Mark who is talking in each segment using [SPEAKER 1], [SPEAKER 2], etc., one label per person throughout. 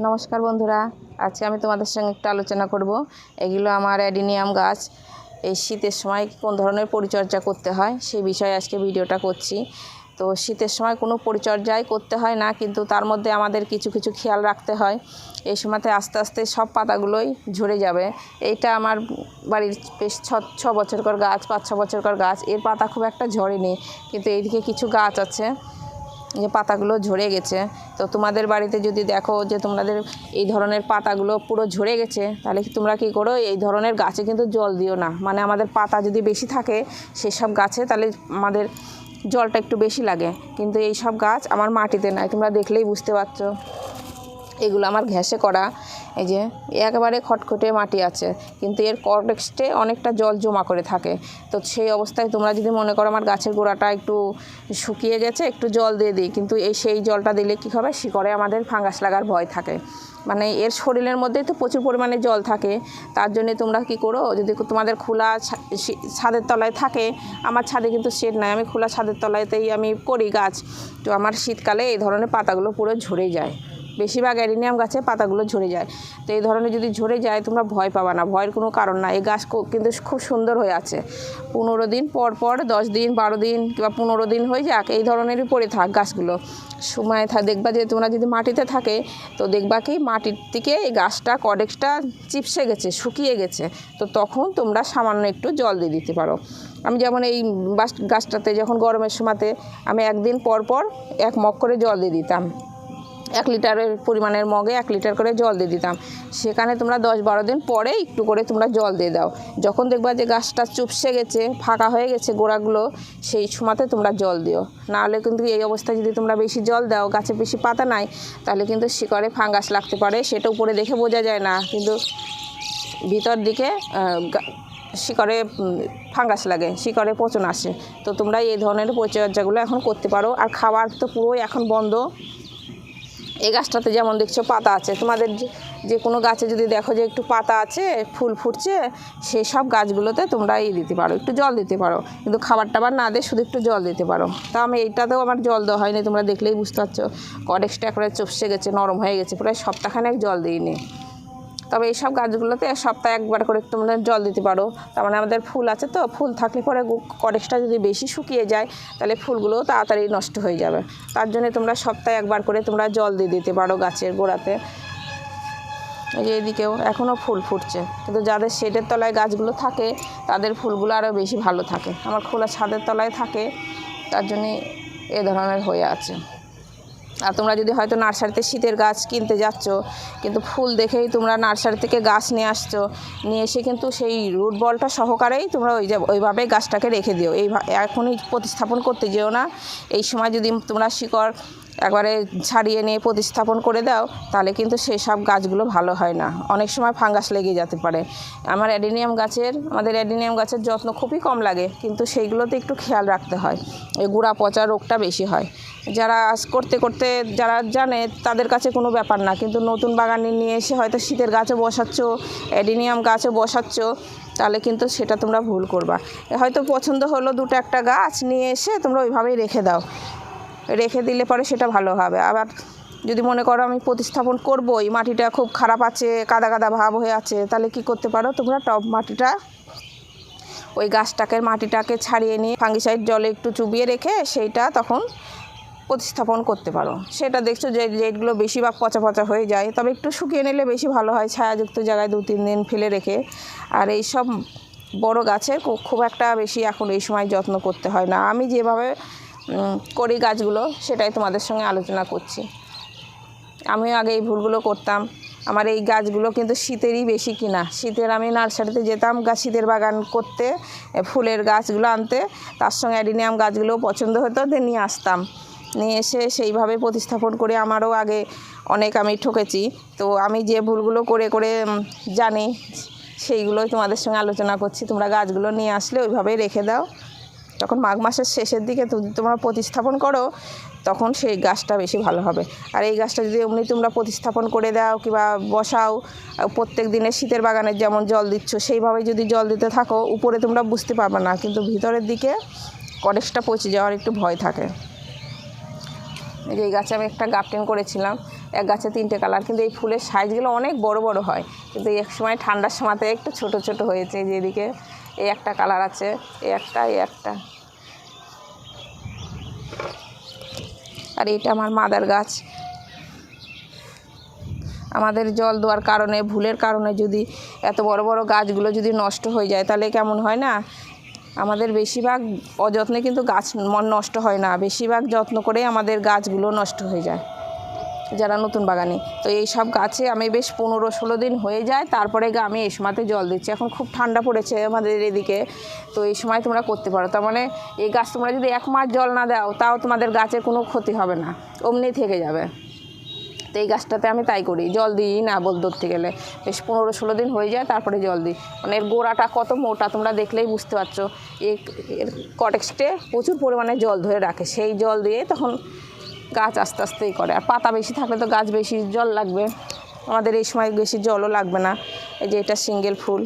[SPEAKER 1] নমস্কার বন্ধুরা, আজকে আমি তোমাদের সঙ্গে একটু আলোচনা করব। এগুলো আমার অ্যাডিনিয়াম গাছ। এই শীতের সময় কোন ধরনের পরিচর্যা করতে হয় সেই বিষয়ে আজকে ভিডিওটা করছি। তো শীতের সময় কোনো পরিচর্যাই করতে হয় না, কিন্তু তার মধ্যে আমাদের কিছু কিছু খেয়াল রাখতে হয়। এই সময়তে আস্তে আস্তে সব পাতাগুলোই ঝরে যাবে। এইটা আমার বাড়ির বেশ 6 বছরকার গাছ, 5-6 বছরকার গাছ। এর পাতা খুব একটা ঝরেনি, কিন্তু এইদিকে কিছু গাছ আছে যে পাতাগুলো ঝরে গেছে। তো তোমাদের বাড়িতে যদি দেখো যে তোমাদের এই ধরনের পাতাগুলো পুরো ঝরে গেছে, তাহলে তোমরা কী করো, এই ধরনের গাছে কিন্তু জল দিও না। মানে আমাদের পাতা যদি বেশি থাকে সেসব গাছে, তাহলে আমাদের জলটা একটু বেশি লাগে। কিন্তু এই সব গাছ আমার মাটিতে নাই, তোমরা দেখলেই বুঝতে পারছো। এগুলো আমার ঘ্যাসে করা। এই যে একেবারে খটখটে মাটি আছে, কিন্তু এর কনটেক্সটে অনেকটা জল জমা করে থাকে। তো সেই অবস্থায় তোমরা যদি মনে করো আমার গাছের গোড়াটা একটু শুকিয়ে গেছে, একটু জল দিয়ে দিই, কিন্তু সেই জলটা দিলে কী হবে, শিকড়ে আমাদের ফাঙ্গাস লাগার ভয় থাকে। মানে এর শরীরের মধ্যেই তো প্রচুর পরিমাণে জল থাকে। তার জন্যে তোমরা কী করো, যদি তোমাদের খোলা ছাদের তলায় থাকে, আমার ছাদে কিন্তু শেড নাই, আমি খোলা ছাদের তলায়তেই আমি করি গাছ। তো আমার শীতকালে এই ধরনের পাতাগুলো পুরো ঝরে যায়। বেশিরভাগ অ্যাডিনিয়াম গাছে পাতাগুলো ঝরে যায়। তো এই ধরনের যদি ঝরে যায়, তোমরা ভয় পাবা না, ভয়ের কোনো কারণ না। এই গাছ কিন্তু খুব সুন্দর হয়ে আছে। 15 দিন পর পর, 10 দিন, 12 দিন কিংবা 15 দিন হয়ে যাক, এই ধরনেরই পড়ে থাক গাছগুলো। সময় দেখবা যে তোমরা যদি মাটিতে থাকে, তো দেখবা কি মাটির থেকে এই গাছটা কডেক্সটা চিপসে গেছে, শুকিয়ে গেছে। তো তখন তোমরা সামান্য একটু জল দিয়ে দিতে পারো। আমি যেমন এই গাছটাতে যখন গরমের সময়তে আমি একদিন পর পর 1 মগ করে জল দিয়ে দিতাম। 1 লিটারের পরিমাণের মগে 1 লিটার করে জল দিয়ে দিতাম। সেখানে তোমরা 10-12 দিন পরে একটু করে তোমরা জল দিয়ে দাও। যখন দেখবা যে গাছটা চুপসে গেছে, ফাঁকা হয়ে গেছে গোড়াগুলো, সেই সময়তে তোমরা জল দিও। নাহলে কিন্তু এই অবস্থায় যদি তোমরা বেশি জল দাও, গাছে বেশি পাতা নাই, তাহলে কিন্তু শিকড়ে ফাঙ্গাস লাগতে পারে। সেটা উপরে দেখে বোঝা যায় না, কিন্তু ভিতর দিকে শিকড়ে ফাঙ্গাস লাগে, শিকড়ে পচন আসে। তো তোমরা এই ধরনের পরিচর্যাগুলো এখন করতে পারো। আর খাবার তো পুরোই এখন বন্ধ। এই গাছটাতে যেমন দেখছো পাতা আছে, তোমাদের যে কোনো গাছে যদি দেখো যে একটু পাতা আছে, ফুল ফুটছে, সেই সব গাছগুলোতে তোমরা দিতে পারো, একটু জল দিতে পারো। কিন্তু খাবার টাবার না দিয়ে শুধু একটু জল দিতে পারো। তা আমি এইটাতেও আমার জল দেওয়া হয়নি, তোমরা দেখলেই বুঝতে পারছো। কডেক্সটা একেবারে চুপসে গেছে, নরম হয়ে গেছে, প্রায় সপ্তাহখানেক জল দিইনি। তবে এইসব গাছগুলোতে সপ্তাহে 1 বার করে তোমরা জল দিতে পারো। তার মানে আমাদের ফুল আছে, তো ফুল থাকলে পরে কডেক্সটা যদি বেশি শুকিয়ে যায়, তাহলে ফুলগুলোও তাড়াতাড়ি নষ্ট হয়ে যাবে। তার জন্য তোমরা সপ্তাহে 1 বার করে তোমরা জল দিয়ে দিতে পারো গাছের গোড়াতে। এই যে এদিকেও এখনও ফুল ফুটছে, কিন্তু যাদের শেডের তলায় গাছগুলো থাকে তাদের ফুলগুলো আরও বেশি ভালো থাকে। আমার খোলা ছাদের তলায় থাকে, তার জন্যে এ ধরনের হয়ে আছে। আর তোমরা যদি হয়তো নার্সারিতে শীতের গাছ কিনতে যাচ্ছ, কিন্তু ফুল দেখেই তোমরা নার্সারি থেকে গাছ নিয়ে আসছো, নিয়ে এসে কিন্তু সেই রুট বলটা সহকারেই তোমরা ওইভাবে গাছটাকে রেখে দিও। এখনই প্রতিস্থাপন করতে যেও না। এই সময় যদি তোমরা শিকড় একবারে ছাড়িয়ে নিয়ে প্রতিস্থাপন করে দাও, তাহলে কিন্তু সেই সব গাছগুলো ভালো হয় না, অনেক সময় ফাঙ্গাস লেগে যেতে পারে। আমাদের অ্যাডিনিয়াম গাছের যত্ন খুবই কম লাগে, কিন্তু সেইগুলোতে একটু খেয়াল রাখতে হয়। এই গুঁড়া পচা রোগটা বেশি হয়। যারা করতে করতে যারা জানে তাদের কাছে কোনো ব্যাপার না, কিন্তু নতুন বাগানে নিয়ে এসে হয়তো শীতের গাছও বসাচ্ছ, অ্যাডিনিয়াম গাছও বসাচ্ছ, তাহলে কিন্তু সেটা তোমরা ভুল করবা। হয়তো পছন্দ হলো 2-1 গাছ নিয়ে এসে তোমরা ওইভাবেই রেখে দাও, রেখে দিলে পরে সেটা ভালো হবে। আবার যদি মনে করো আমি প্রতিস্থাপন করবো, এই মাটিটা খুব খারাপ আছে, কাদা কাদা ভাব হয়ে আছে, তাহলে কি করতে পারো, তোমরা টব মাটিটা ওই মাটিটাকে ছাড়িয়ে নিয়ে ফাঙ্গিসাইড জলে একটু চুবিয়ে রেখে সেইটা তখন প্রতিস্থাপন করতে পারো। সেটা দেখছো যে যেগুলো বেশিরভাগ পচা পচা হয়ে যায়, তবে একটু শুকিয়ে নিলে বেশি ভালো হয়, ছায়াযুক্ত জায়গায় 2-3 দিন ফেলে রেখে। আর এই সব বড় গাছের খুব একটা বেশি এখন এই সময় যত্ন করতে হয় না। আমি যেভাবে করি গাছগুলো, সেটাই তোমাদের সঙ্গে আলোচনা করছি। আমিও আগে এই ভুলগুলো করতাম। আমার এই গাছগুলো কিন্তু শীতেরই বেশি কিনা। শীতের আমি নার্সারিতে যেতাম শীতের বাগান করতে, ফুলের গাছগুলো আনতে, তার সঙ্গে অ্যাডিনিয়াম গাছগুলো পছন্দ হতো, নিয়ে আসতাম। নিয়ে এসে সেইভাবে প্রতিস্থাপন করে আমারও আগে অনেক আমি ঠকেছি। তো আমি যে ভুলগুলো করে করে জানি, সেইগুলোই তোমাদের সঙ্গে আলোচনা করছি। তোমরা গাছগুলো নিয়ে আসলে ওইভাবেই রেখে দাও। তখন মাঘ মাসের শেষের দিকে তোমরা প্রতিস্থাপন করো, তখন সেই গাছটা বেশি ভালো হবে। আর এই গাছটা যদি এমনি তোমরা প্রতিস্থাপন করে দাও কিংবা বসাও, প্রত্যেক দিনে শীতের বাগানের যেমন জল দিচ্ছ সেইভাবে যদি জল দিতে থাকো, উপরে তোমরা বুঝতে পারবে না, কিন্তু ভিতরের দিকে কডেক্সটা পচে যাওয়ার একটু ভয় থাকে। এই গাছে আমি একটা গ্রাফটিং করেছিলাম, এক গাছে 3টে কালার, কিন্তু এই ফুলের সাইজগুলো অনেক বড় বড় হয়, কিন্তু এক সময় ঠান্ডার সময়তে একটু ছোট ছোট হয়েছে। যেদিকে এই একটা কালার আছে, এই একটা, আর এটা আমার মাদার গাছ। আমাদের জল দেওয়ার কারণে, ভুলের কারণে যদি এত বড় বড় গাছগুলো যদি নষ্ট হয়ে যায় তাহলে কেমন হয় না? আমাদের বেশিরভাগ অযত্নে কিন্তু গাছ নষ্ট হয় না, বেশিরভাগ যত্ন করেই আমাদের গাছগুলো নষ্ট হয়ে যায় যারা নতুন বাগানি। তো এই সব গাছে আমি বেশ 15-16 দিন হয়ে যায়, তারপরে আমি এই সময়তে জল দিচ্ছি। এখন খুব ঠান্ডা পড়েছে আমাদের এদিকে, তো এই সময় তোমরা করতে পারো। তার মানে এই গাছ তোমরা যদি 1 মাস জল না দাও তাও তোমাদের গাছের কোনো ক্ষতি হবে না, অমনি থেকে যাবে। তো এই গাছটাতে আমি তাই করি, জল দিই না ধরতে গেলে। বেশ 15-16 দিন হয়ে যায় তারপরে জল দিই। মানে এর গোড়াটা কত মোটা তোমরা দেখলেই বুঝতে পারছো। এর কটেক্সটে প্রচুর পরিমাণে জল ধরে রাখে, সেই জল দিয়ে তখন গাছ আস্তে আস্তেই করে। আর পাতা বেশি থাকলে তো গাছ বেশি জল লাগবে, আমাদের এই সময় বেশি জলও লাগবে না। এই যে এটা সিঙ্গেল ফুল,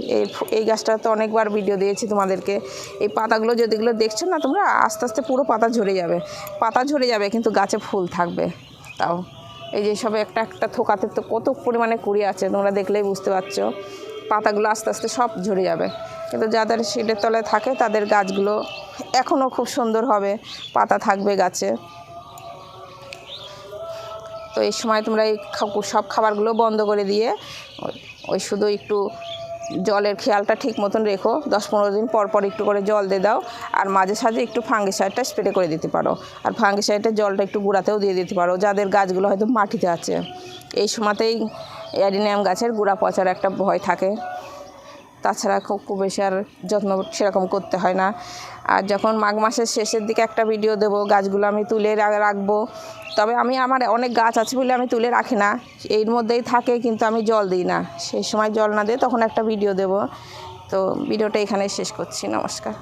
[SPEAKER 1] এই গাছটা তো অনেকবার ভিডিও দিয়েছি তোমাদেরকে। এই পাতাগুলো যেগুলো দেখছো না তোমরা, আস্তে আস্তে পুরো পাতা ঝরে যাবে, কিন্তু গাছে ফুল থাকবে। তাও এই যে সব একটা একটা থোকাতে তো কত পরিমাণে কুড়ি আছে, তোমরা দেখলেই বুঝতে পারছো। পাতাগুলো আস্তে আস্তে সব ঝরে যাবে, কিন্তু যাদের শেডের তলায় থাকে তাদের গাছগুলো এখনও খুব সুন্দর হবে, পাতা থাকবে গাছে। তো এই সময় তোমরা এই সব খাবারগুলো বন্ধ করে দিয়ে ওই শুধু একটু জলের খেয়ালটা ঠিক মতন রেখো। 10-15 দিন পর পর একটু করে জল দিয়ে দাও, আর মাঝে সাঝে একটু ফাঙ্গিসাইডটা স্প্রে করে দিতে পারো। আর ফাঙ্গিসাইডের জলটা একটু গুঁড়াতেও দিয়ে দিতে পারো যাদের গাছগুলো হয়তো মাটিতে আছে। এই সময়তেই অ্যাডিনিয়াম গাছের গুঁড়া পচার একটা ভয় থাকে, তাছাড়া খুব বেশি আর যত্ন সেরকম করতে হয় না। আর যখন মাঘ মাসের শেষের দিকে একটা ভিডিও দেবো, গাছগুলো আমি তুলে রাখবো। তবে আমার অনেক গাছ আছে বলে আমি তুলে রাখি না, এর মধ্যেই থাকে, কিন্তু আমি জল দিই না। সেই সময় জল না দিয়ে তখন একটা ভিডিও দেবো। তো ভিডিওটা এখানেই শেষ করছি, নমস্কার।